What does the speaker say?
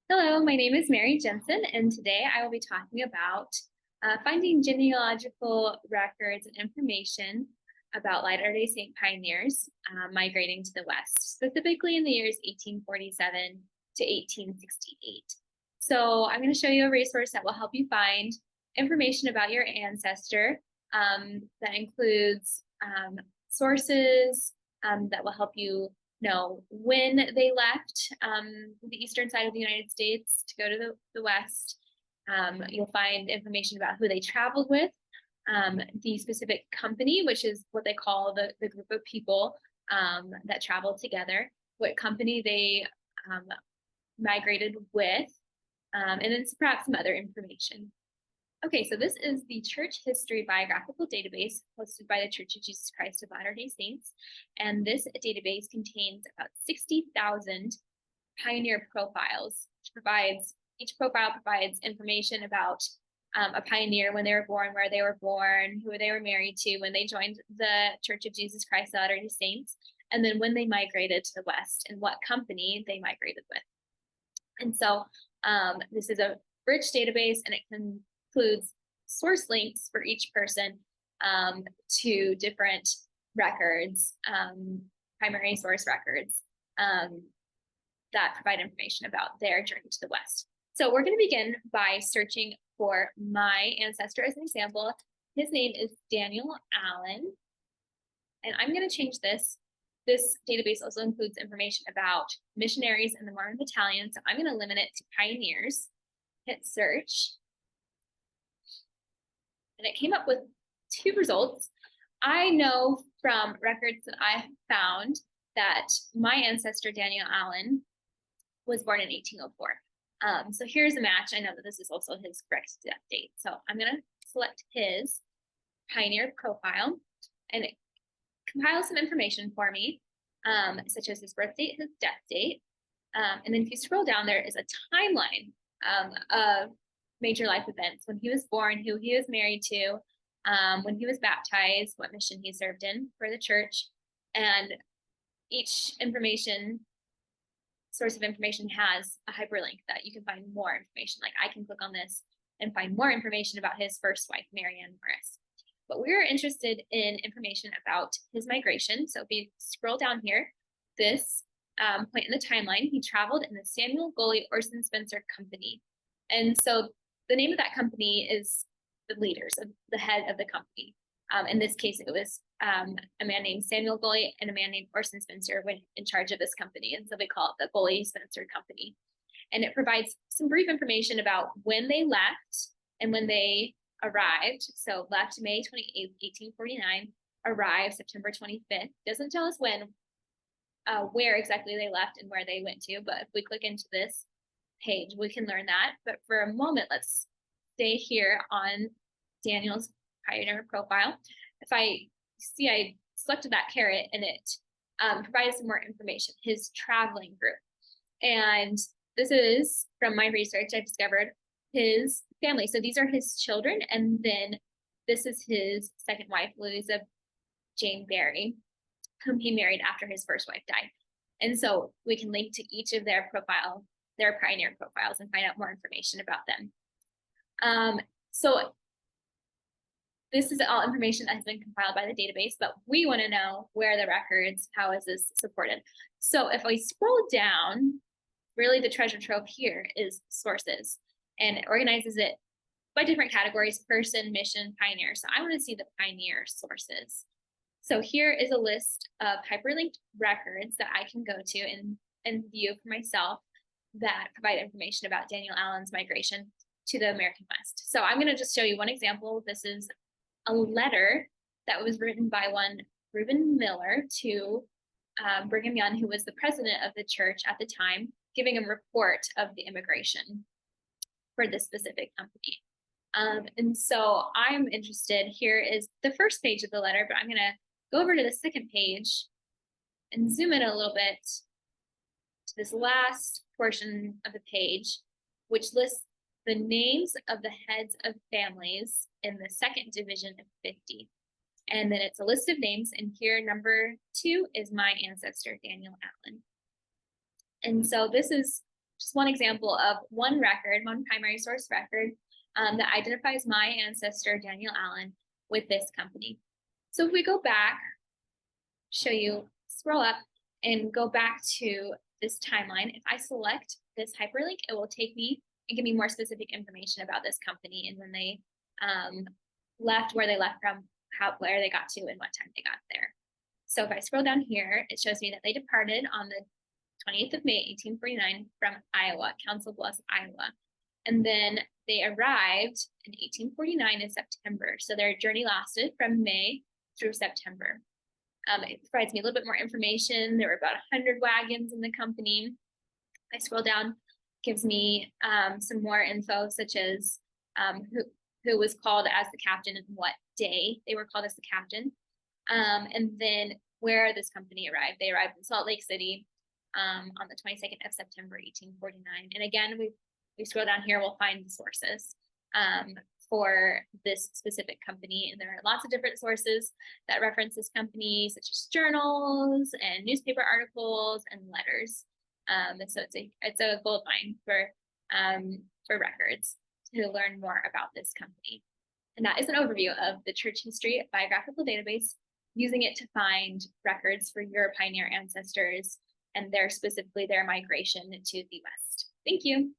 Hello, my name is Mary Jensen, and today I will be talking about finding genealogical records and information about Latter-day Saint pioneers migrating to the West, specifically in the years 1847 to 1868. So I'm going to show you a resource that will help you find information about your ancestor that includes sources that will help you know when they left the eastern side of the United States to go to the West. You'll find information about who they traveled with, the specific company, which is what they call the group of people that traveled together, what company they migrated with, and then perhaps some other information. Okay, so this is the Church History Biographical Database hosted by the Church of Jesus Christ of Latter-day Saints. And this database contains about 60,000 pioneer profiles, each profile provides information about a pioneer, when they were born, where they were born, who they were married to, when they joined the Church of Jesus Christ of Latter-day Saints, and then when they migrated to the West and what company they migrated with. And so this is a rich database, and it includes source links for each person to different records, primary source records that provide information about their journey to the West. So we're going to begin by searching for my ancestor as an example. His name is Daniel Allen, and I'm going to change this. This database also includes information about missionaries in the Mormon Battalion, so I'm going to limit it to pioneers. Hit search. And it came up with two results. I know from records that I found that my ancestor, Daniel Allen, was born in 1804. So here's a match. I know that this is also his correct death date. So I'm going to select his pioneer profile, and it compiles some information for me, such as his birth date, his death date. And then if you scroll down, there is a timeline of major life events: when he was born, who he was married to, when he was baptized, what mission he served in for the church. And each source of information has a hyperlink that you can find more information. Like I can click on this and find more information about his first wife, Marianne Morris. But we're interested in information about his migration. So if you scroll down here, this point in the timeline, he traveled in the Samuel Goley Orson Spencer Company. And so the name of that company is the leaders, of the head of the company. In this case, it was a man named Samuel Goley and a man named Orson Spencer were in charge of this company. And so they call it the Goley-Spencer Company. And it provides some brief information about when they left and when they arrived. So left May 28th, 1849, arrived September 25th. Doesn't tell us when, where exactly they left and where they went to. But if we click into this page, we can learn that. But for a moment, let's stay here on Daniel's pioneer profile. If I see, I selected that caret, and it provides some more information. His traveling group, and this is from my research. I discovered his family. So these are his children, and then this is his second wife, Louisa Jane Berry, whom he married after his first wife died. And so we can link to each of their pioneer profiles, and find out more information about them. So this is all information that has been compiled by the database, but we want to know where are the records, how is this supported? So if we scroll down, really the treasure trove here is sources, and it organizes it by different categories: person, mission, pioneer. So I want to see the pioneer sources. So here is a list of hyperlinked records that I can go to and view for myself that provide information about Daniel Allen's migration to the American West. So I'm going to just show you one example. This is a letter that was written by one Reuben Miller to Brigham Young, who was the president of the church at the time, giving a report of the immigration for this specific company. And so I'm interested, here is the first page of the letter, but I'm going to go over to the second page and zoom in a little bit to this last portion of the page, which lists the names of the heads of families in the second division of 50. And then it's a list of names, and here number 2 is my ancestor, Daniel Allen. And so this is just one example of one record, one primary source record that identifies my ancestor, Daniel Allen, with this company. So if we go back, show you, scroll up and go back to this timeline, if I select this hyperlink, it will take me and give me more specific information about this company and when they left, where they left from, where they got to, and what time they got there. So if I scroll down here, it shows me that they departed on the 28th of May, 1849 from Iowa, Council Bluffs, Iowa. And then they arrived in 1849 in September. So their journey lasted from May through September. It provides me a little bit more information. There were about 100 wagons in the company. I scroll down, gives me some more info, such as who was called as the captain and what day they were called as the captain. And then where this company arrived. They arrived in Salt Lake City on the 22nd of September, 1849. And again, we scroll down here, we'll find the sources for this specific company. And there are lots of different sources that reference this company, such as journals and newspaper articles and letters. And so it's a gold mine for records to learn more about this company. And that is an overview of the church history biographical database, using it to find records for your pioneer ancestors and specifically their migration to the West. Thank you.